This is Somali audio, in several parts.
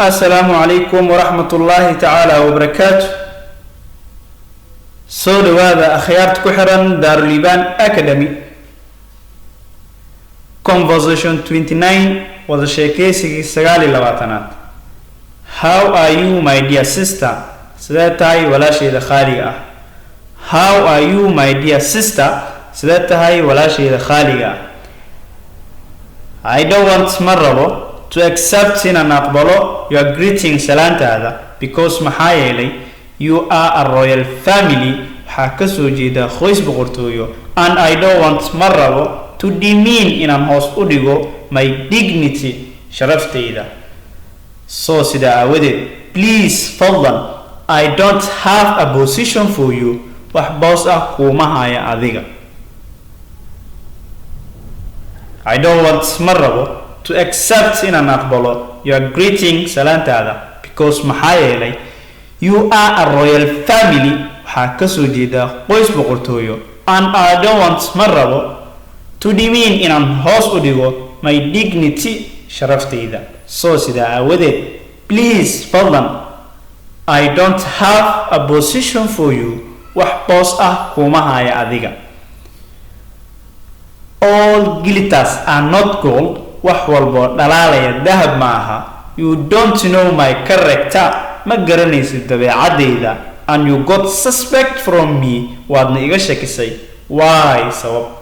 السلام عليكم ورحمة الله تعالى وبركاته. سود هذا أخيارت كحرا دار الليبان أكاديمي. Conversation 29 وذا شيكيسي سغالي لواتنات. How are you my dear sister? سداتاي ولا شيء خالية. How are you my dear sister? سداتاي ولا شيء خالية. I don't want مرة to accept in an aqbalo your greeting salanta hada because maxaa yeelay you are a royal family waxaa ka soo jeeda qoys boqortooyo and I don't want marrabo to demean inaan hoos u dhigo my dignity sharaftayda soo sida aawadeed please fadlan I don't have a position for you wax boos ah kuma haya adiga I don't want marrabo to accept in an aqbalo your greeting salantada because maxaa yeelay you are a royal family waxaa ka soo jeeda qoys boqortooyo and I don't want marrabo to demean inaan hoos u dhigo my dignity sharaftayda soo sida aawadeed please fadlan I don't have a position for you wax boos ah kuma haya adiga all glitters are not gold wax walbo dhalaalaya dahab maaha you don't know my character ma garanaysid dabeecadeyda and you got suspect from me waadna iga shakisay why sabab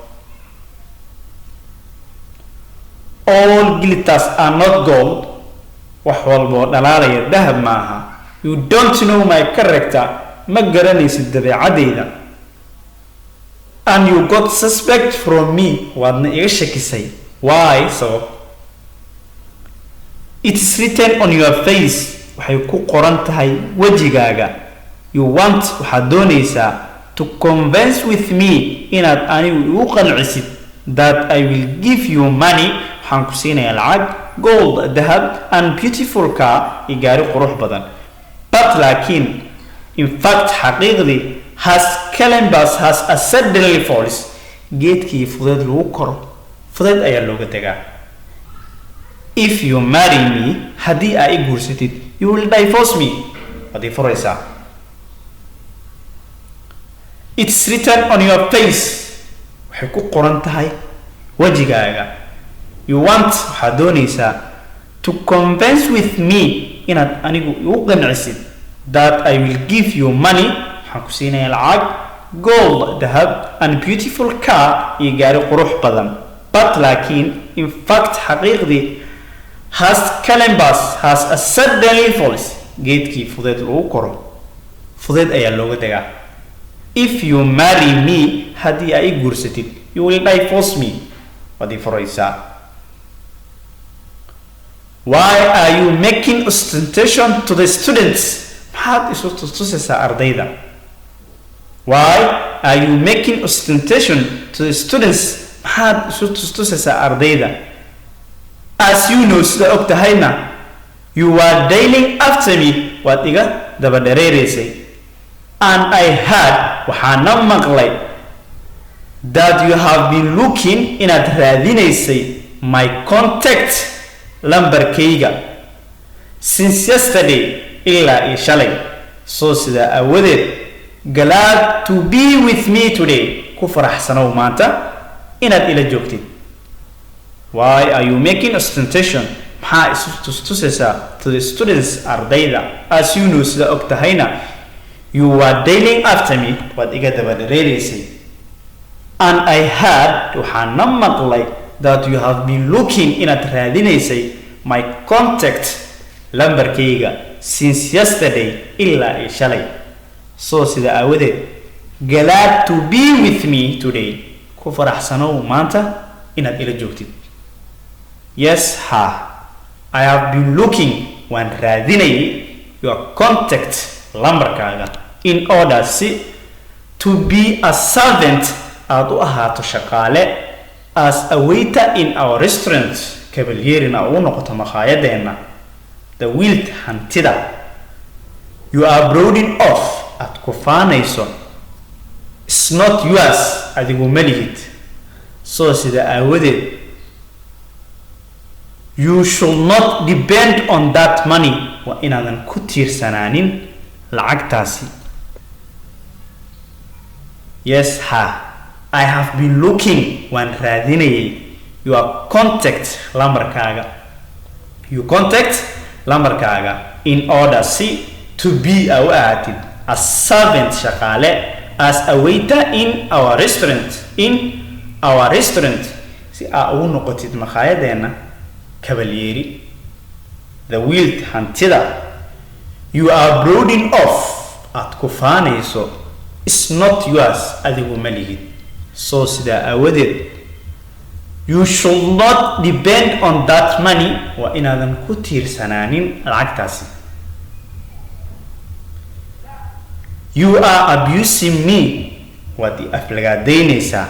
all glitters are not gold wax walbo dhalaalaya dahab maaha you don't know my character ma garanaysid dabeecadeyda and you got suspect from me waadna iga shakisay why so it's written on your face waxay ku qoran tahay wajigaaga you want waxaad doonaysaa to convince with me inaad anigu igu qancisid that I will give you money waxaan ku siinayaa lacag gold dahab and beautiful car iyo gaari qurux badan but laakiin in fact xaqiiqdii Columbus has a suddenly falls geedkii fudeed lagu koro fudeed ayaa looga tagaa if you marry me haddii aa i guursatid you will divorce me waad i furaysaa it's written on your face waxay ku qoran tahay wajigaaga you want waxaad doonaysaa to convince with me inaad anigu igu qancisid that I will give you money waxaan ku siinayaa lacag gold dahab and beautiful car iyo gaari qurux badan but laakiin in fact xaqiiqdii Columbus has a suddenly falls geedkii fudeed lagu koro fudeed ayaa looga tagaa if you marry me haddii aa i guursatid you will divorce me waad i furaysaa why are you making ostentation to the students maxaad isu tusaysaa ardayda why are you making ostentation to the students maxaad isu tusaysaa ardayda as you know sida og tahayna you were dailing after me waad iga daba dhareereysay and I heard waxaana maqlay that you have been looking inaad raadinaysay my contact lambarkayga since yesterday ilaa iyo shalay soo sida awadeed glad to be with me today ku faraxsanow maanta inaad ila joogtid why are you making ostentation maxaa isu tusaysaa to the students ardayda as you know sida og tahayna you were dailing after me waad iga daba dhareereysay and I heard waxaana maqlay that you have been looking inaad raadinaysay my contact lambarkayga since yesterday ilaa iyo shalay soo sida aawadeed glad to be with me today ku faraxsanow maanta inaad ila joogtid yes I have been looking waan raadinayay your contact lambarkaaga in order to be a servant aad u ahaato shaqaale as a waiter in our restaurant kabalyeerina ugu noqoto makhaayadeenna the wilt hantida you are brooding off aad ku faanayso it's not yours adigu ma lihid soo sida aawadeed You should not depend on that money. Wa inaadan ku tiirsanaanin lacagtaasi. Yes, I have been looking waan raadinayay your contact lambarkaaga. You contact lambarkaaga in order to be a servant shaqaale as a waiter in our restaurant. Si aa ugu noqotid makhaayadeenna kabalyeeri. The wilt hantida you are brooding off at ku faanayso is not yours adigu ma lihid. So sida awadeed you should not depend on that money. Wa inaadan ku tiirsanaanin lacagtaasi. You are abusing me. Waad I aflagaadaynaysaa.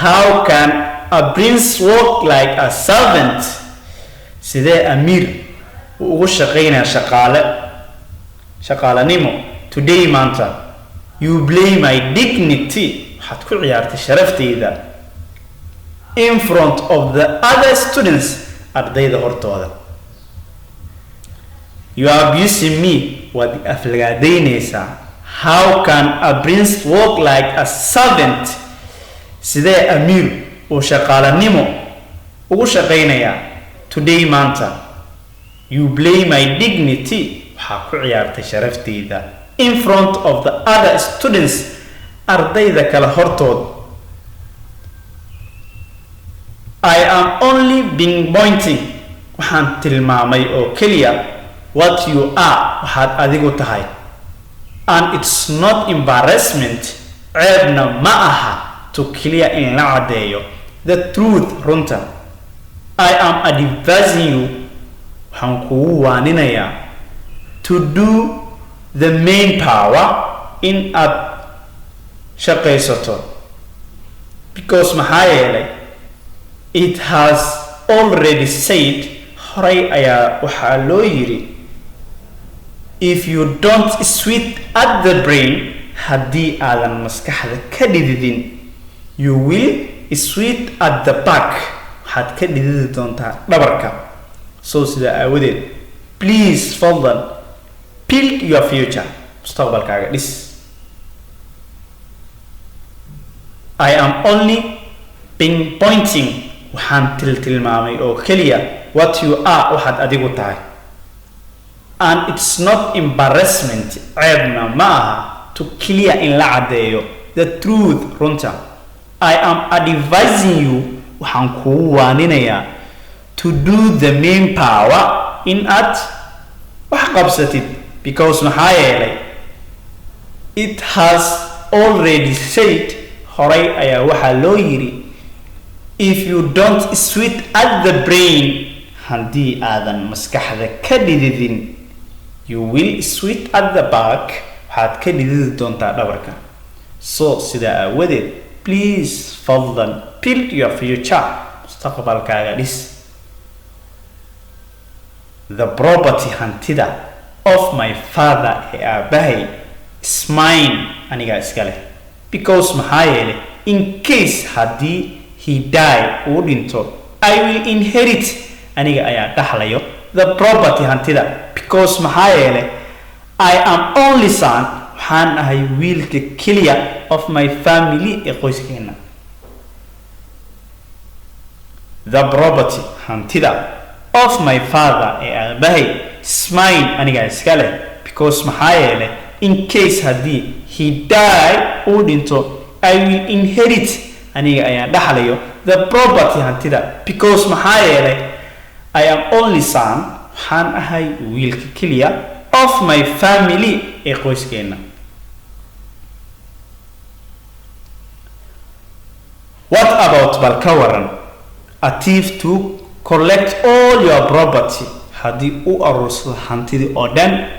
How can a prince work like a servant? Sidee amiir ugu shaqaynaa shaqaalanimo today maanta. You blame my dignity. Waxaad ku ciyaartay sharaftayda in front of the other students ardayda hortooda. You are abusing me. Waad I aflagaadaynaysaa. How can a prince work like a servant? Sidee amiir oo shaqaalanimo ugu shaqaynayaa today maanta. You blame my dignity. Waxaa ku ciyaartay sharaftayda in front of the other students ardayda kala hortood. I am only being pointing. Waxaan tilmaamay oo keliya what you are. Waxaad adigu tahay. And it's not embarrassment. Ceebna ma aha to clear in la cadeeyo the truth runta. I am advising you. Waxaan kugu waaninayaa to do the main power in aad shaqaysato. Because maxaa yeelay it has already said horay ayaa waxaa loo yiri if you don't sweat at the brain haddii aadan maskaxda ka dhididin you will sweat at the back. Waxaad ka dhididi doontaa dhabarka. So sida aawadeed please fadlan build your future. Mustaqbalkaaga dhis. I am only pinpointing. Waxaan tilmaamay oo keliya what you are. Waxaad adigu tahay. And it's not embarrassment. Ceebna ma aha to clear in la cadeeyo the truth runta. I am advising you. Waxaan kugu waaninayaa to do the main power in aad wax qabsatid. Because maxaa yeelay it has already said horay ayaa waxaa loo yiri if you don't sweat at the brain haddii aadan maskaxda ka dhididin you will sweat at the back. Waxaad ka dhididi doontaa dhabarka. So sida aawadeed please fadlan build your future. Mustaqbalkaaga dhis. The property hantida of my father ee aabahay is mine. Aniga iska leh. Because maxaa yeelay in case haddii he die uu dhinto I will inherit. Aniga ayaa dhaxlayo the property hantida. Because maxaa yeelay I am only son. Waxaan ahay wiilka keliya of my family ee qoyskeena. The property hantida of my father ee aabahay is mine. Aniga iska leh. Because maxaa yeelay in case haddii he die uu dhinto I will inherit. Aniga ayaa dhaxlayo the property hantida. Because maxaa yeelay I am only son. Waxaan ahay wiilka keliya of my family ee qoyskeena. What about balkawaran? A thief to collect all your property. Haddii uu aruursado hantidii oo dhan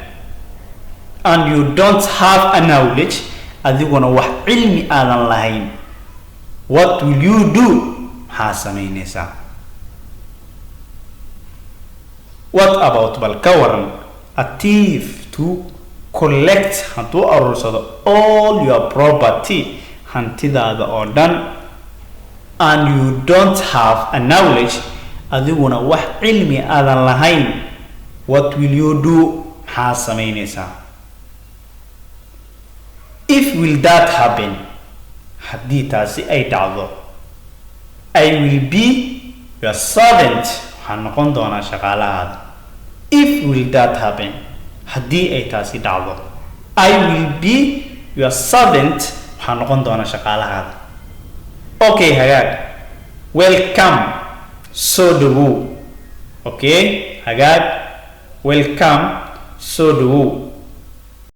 and you don't have a knowledge. Adiguna wax cilmi aadan lahayn. What will you do? Maxaa samaynaysaa? What about balkawaran? A thief to collect hadduu aruursado all your property hantidaada oo dhan and you don't have a knowledge adiguna wax cilmi aadan lahayn what will you do maxaa samaynaysaa if will that happen haddii taasi ay dhacdo I will be your servant waxaan noqon doonaa shaqaalahaada if will that happen haddii ay taasi dhacdo I will be your servant waxaan noqon doonaa shaqaalahaada okay hagaag welcome soo dhawow okay hagaag welcome soo dhawow